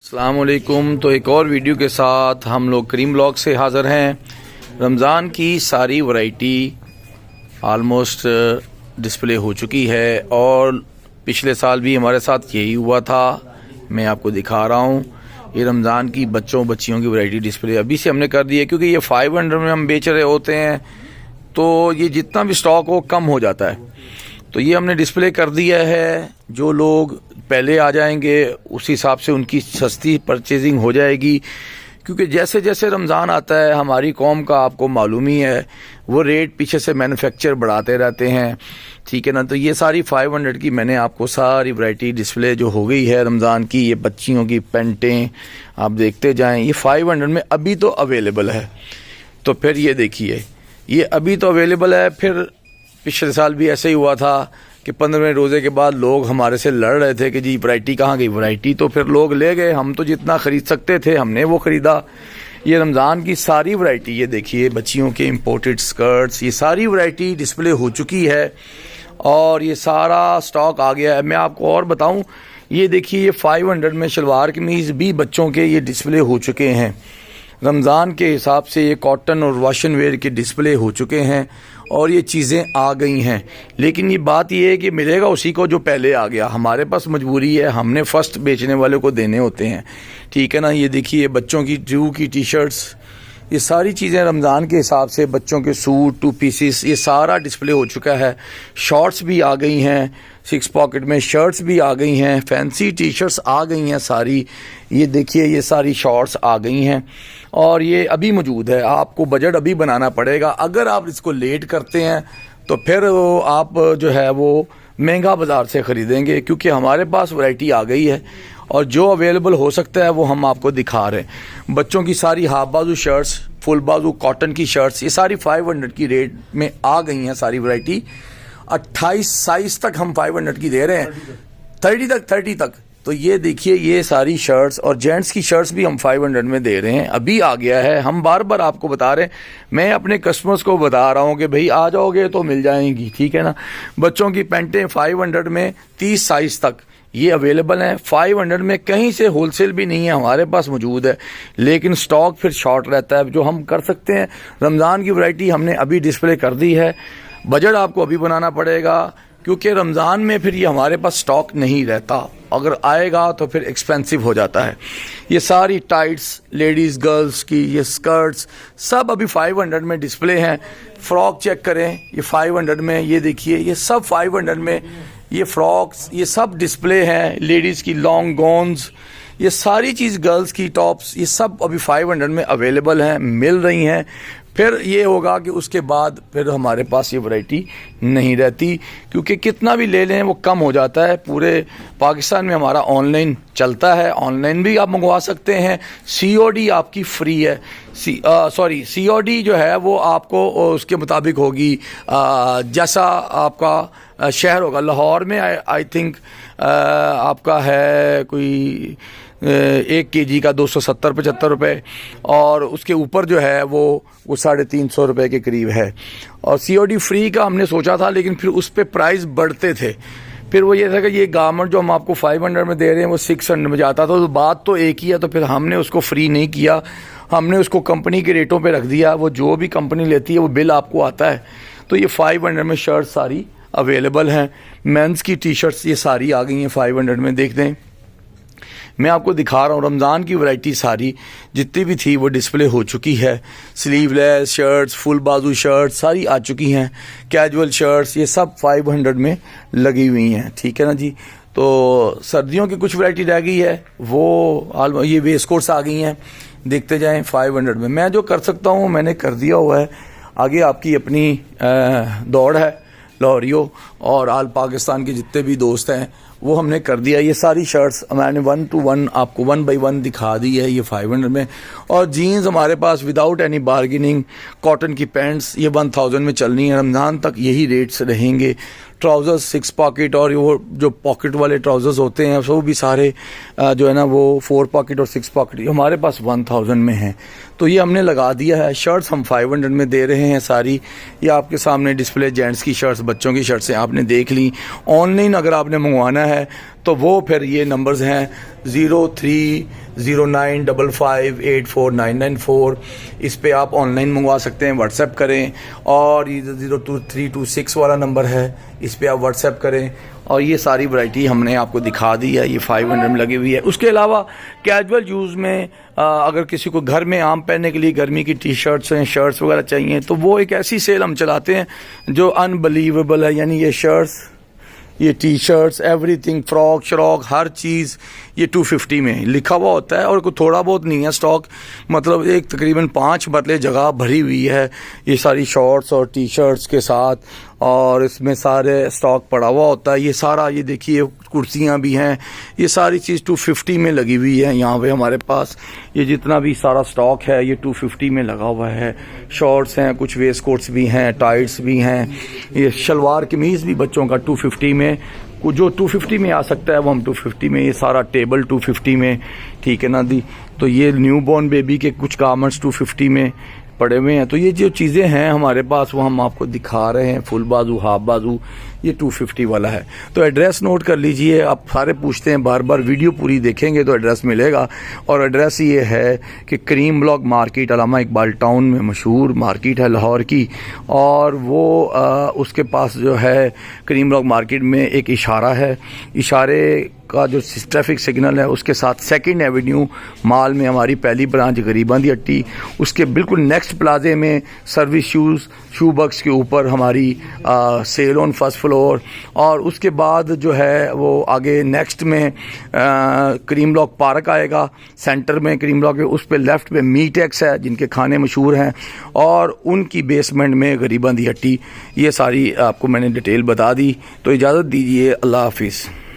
अस्सलाम वालेकुम। तो एक और वीडियो के साथ हम लोग करीम ब्लॉग से हाज़िर हैं। रमज़ान की सारी वैरायटी आलमोस्ट डिस्प्ले हो चुकी है और पिछले साल भी हमारे साथ यही हुआ था। मैं आपको दिखा रहा हूँ, ये रमज़ान की बच्चियों की वैरायटी डिस्प्ले अभी से हमने कर दी है, क्योंकि ये 500 में हम बेच रहे होते हैं तो ये जितना भी स्टॉक हो कम हो जाता है। तो ये हमने डिस्प्ले कर दिया है। जो लोग पहले आ जाएंगे उस हिसाब से उनकी सस्ती परचेजिंग हो जाएगी, क्योंकि जैसे जैसे रमज़ान आता है हमारी कौम का आपको मालूम ही है, वो रेट पीछे से मैन्युफैक्चर बढ़ाते रहते हैं, ठीक है ना। तो ये सारी 500 की मैंने आपको सारी वैरायटी डिस्प्ले जो हो गई है रमज़ान की। ये बच्चियों की पेंटें आप देखते जाएं, ये 500 में अभी तो अवेलेबल है। तो फिर ये देखिए, ये अभी तो अवेलेबल है। फिर पिछले साल भी ऐसे ही हुआ था कि 15वें रोज़े के बाद लोग हमारे से लड़ रहे थे कि जी वैरायटी कहाँ गई वैरायटी। तो फिर लोग ले गए, हम तो जितना ख़रीद सकते थे हमने वो ख़रीदा। ये रमज़ान की सारी वैरायटी, ये देखिए बच्चियों के इंपोर्टेड स्कर्ट्स, ये सारी वैरायटी डिस्प्ले हो चुकी है और ये सारा स्टॉक आ गया है। मैं आपको और बताऊं, ये देखिए ये 500 में शलवार कमीज़ भी बच्चों के ये डिस्प्ले हो चुके हैं। रमज़ान के हिसाब से ये कॉटन और वाशन वेयर के डिस्प्ले हो चुके हैं और ये चीज़ें आ गई हैं। लेकिन ये बात ये है कि मिलेगा उसी को जो पहले आ गया। हमारे पास मजबूरी है, हमने फ़र्स्ट बेचने वाले को देने होते हैं, ठीक है ना। ये देखिए बच्चों की ड्रू की टी शर्ट्स, ये सारी चीज़ें रमज़ान के हिसाब से, बच्चों के सूट 2 पीसेस, ये सारा डिस्प्ले हो चुका है। शॉर्ट्स भी आ गई हैं, 6 पॉकेट में शर्ट्स भी आ गई हैं, फैंसी टी शर्ट्स आ गई हैं सारी। ये देखिए ये सारी शॉर्ट्स आ गई हैं और ये अभी मौजूद है। आपको बजट अभी बनाना पड़ेगा। अगर आप इसको लेट करते हैं तो फिर आप जो है वो महंगा बाज़ार से ख़रीदेंगे, क्योंकि हमारे पास वैरायटी आ गई है और जो अवेलेबल हो सकता है वो हम आपको दिखा रहे हैं। बच्चों की सारी हाफ बाजू शर्ट्स, फुल बाजू कॉटन की शर्ट्स, ये सारी 500 की रेट में आ गई हैं सारी वैरायटी। 28 साइज़ तक हम 500 की दे रहे हैं, 30 तक। तो ये देखिए ये सारी शर्ट्स और जेंट्स की शर्ट्स भी हम 500 में दे रहे हैं। अभी आ गया है, हम बार बार आपको बता रहे हैं। मैं अपने कस्टमर्स को बता रहा हूँ कि भाई आ जाओगे तो मिल जाएंगी, ठीक है ना। बच्चों की पेंटें 500 में 30 साइज़ तक ये अवेलेबल हैं। 500 में कहीं से होलसेल भी नहीं है, हमारे पास मौजूद है, लेकिन स्टॉक फिर शॉर्ट रहता है। जो हम कर सकते हैं, रमज़ान की वैरायटी हमने अभी डिस्प्ले कर दी है। बजट आपको अभी बनाना पड़ेगा, क्योंकि रमज़ान में फिर ये हमारे पास स्टॉक नहीं रहता। अगर आएगा तो फिर एक्सपेंसिव हो जाता है। ये सारी टाइट्स, लेडीज़ गर्ल्स की ये स्कर्ट्स सब अभी 500 में डिस्प्ले हैं। फ्रॉक चेक करें, ये 500 में, ये देखिए ये सब 500 में, ये फ्रॉक्स ये सब डिस्प्ले हैं। लेडीज़ की लॉन्ग गॉन्स, ये सारी चीज़, गर्ल्स की टॉप्स, ये सब अभी 500 में अवेलेबल हैं, मिल रही हैं। फिर ये होगा कि उसके बाद फिर हमारे पास ये वैरायटी नहीं रहती, क्योंकि कितना भी ले लें वो कम हो जाता है। पूरे पाकिस्तान में हमारा ऑनलाइन चलता है, ऑनलाइन भी आप मंगवा सकते हैं। COD आपकी फ्री है। COD जो है वो आपको उसके मुताबिक होगी, जैसा आपका शहर होगा। लाहौर में आई थिंक आपका है कोई 1 kg का 270-75 रुपये, और उसके ऊपर जो है वो 350 रुपये के करीब है। और COD फ्री का हमने सोचा था, लेकिन फिर उस पर प्राइस बढ़ते थे। फिर वो ये था कि ये गारमेंट जो हम आपको 500 में दे रहे हैं वो 600 में जाता था। तो बात तो एक ही है। तो फिर हमने उसको फ्री नहीं किया, हमने उसको कंपनी के रेटों पे रख दिया। वो जो भी कंपनी लेती है वो बिल आपको आता है। तो ये 500 में शर्ट सारी अवेलेबल हैं। मेंस की टी शर्ट्स ये सारी आ गई हैं 500 में। देख दें, मैं आपको दिखा रहा हूँ रमज़ान की वैरायटी सारी जितनी भी थी वो डिस्प्ले हो चुकी है। स्लीवलेस शर्ट्स, फुल बाजू शर्ट्स सारी आ चुकी हैं। कैजुअल शर्ट्स ये सब 500 में लगी हुई हैं, ठीक है ना जी। तो सर्दियों की कुछ वैरायटी रह गई है, वो ये वेस्ट कोट्स आ गई हैं। देखते जाएं 500 में। मैं जो कर सकता हूँ मैंने कर दिया हुआ है। आगे आपकी अपनी दौड़ है लाहौरियो और आल पाकिस्तान के जितने भी दोस्त हैं वो हमने कर दिया। ये सारी शर्ट्स मैंने 1 to 1 आपको 1 by 1 दिखा दी है, ये 500 में। और जीन्स हमारे पास विदाउट एनी बार्गेनिंग, कॉटन की पैंट्स ये 1000 में चलनी है। रमज़ान तक यही रेट्स रहेंगे। ट्राउज़र्स 6 पॉकेट और वो जो पॉकेट वाले ट्राउज़र्स होते हैं वो भी सारे जो है ना वो 4 पॉकेट और 6 पॉकेट हमारे पास 1000 में हैं। तो ये हमने लगा दिया है। शर्ट्स हम 500 में दे रहे हैं सारी। ये आपके सामने डिस्प्ले जेंट्स की शर्ट्स, बच्चों की शर्ट्स आपने देख ली। ऑनलाइन अगर आपने मंगवाना है तो वो फिर ये नंबर्स हैं 030955849994। इस पे आप ऑनलाइन मंगवा सकते हैं, व्हाट्सएप करें। और ये 02326 वाला नंबर है, इस पे आप व्हाट्सएप करें। और ये सारी वैरायटी हमने आपको दिखा दी है, ये 500 में लगी हुई है। उसके अलावा कैजुअल यूज़ में अगर किसी को घर में आम पहनने के लिए गर्मी की टी शर्ट्स हैं, शर्ट्स वगैरह चाहिए, तो वो एक ऐसी सेल हम चलाते हैं जो अनबिलीवेबल है। यानी ये शर्ट्स, ये टी शर्ट्स, एवरीथिंग, फ्रॉक श्रॉक, हर चीज़ ये 250 में लिखा हुआ होता है। और कोई थोड़ा बहुत नहीं है स्टॉक, मतलब एक तकरीबन 5 बदले जगह भरी हुई है ये सारी शॉर्ट्स और टी शर्ट्स के साथ। और इसमें सारे स्टॉक पड़ा हुआ होता है। ये सारा, ये देखिए कुर्सियाँ भी हैं, ये सारी चीज़ 250 में लगी हुई है यहाँ पे हमारे पास। ये जितना भी सारा स्टॉक है ये 250 में लगा हुआ है। शॉर्ट्स हैं, कुछ वेस्ट कोट्स भी हैं, टाइट्स भी हैं, ये शलवार कमीज़ भी बच्चों का 250 में, जो 250 में आ सकता है वो हम 250 में। ये सारा टेबल 250 में, ठीक है ना दी। तो ये न्यू बॉर्न बेबी के कुछ गारमेंट्स 250 में पड़े हुए हैं। तो ये जो चीज़ें हैं हमारे पास वो हम आपको दिखा रहे हैं। फुल बाजू, हाफ बाजू, ये 250 वाला है। तो एड्रेस नोट कर लीजिए। आप सारे पूछते हैं बार बार, वीडियो पूरी देखेंगे तो एड्रेस मिलेगा। और एड्रेस ये है कि करीम ब्लॉक मार्केट, अल्लामा इकबाल टाउन में मशहूर मार्केट है लाहौर की। और वो उसके पास जो है करीम ब्लॉक मार्केट में एक इशारा है, इशारे का जो ट्रैफिक सिग्नल है उसके साथ 2nd एवेन्यू मॉल में हमारी पहली ब्रांच गरीबां दी हट्टी, उसके बिल्कुल नेक्स्ट प्लाजे में सर्विस शू बक्स के ऊपर हमारी सेल ऑन फर्स्ट फ्लोर। और उसके बाद जो है वो आगे नेक्स्ट में करीम ब्लॉक पार्क आएगा, सेंटर में करीम ब्लॉक के उस पे लेफ्ट पे मीट एक्स है जिनके खाने मशहूर हैं, और उनकी बेसमेंट में गरीबां दी हट्टी। ये सारी आपको मैंने डिटेल बता दी। तो इजाज़त दीजिए, अल्लाह हाफिज़।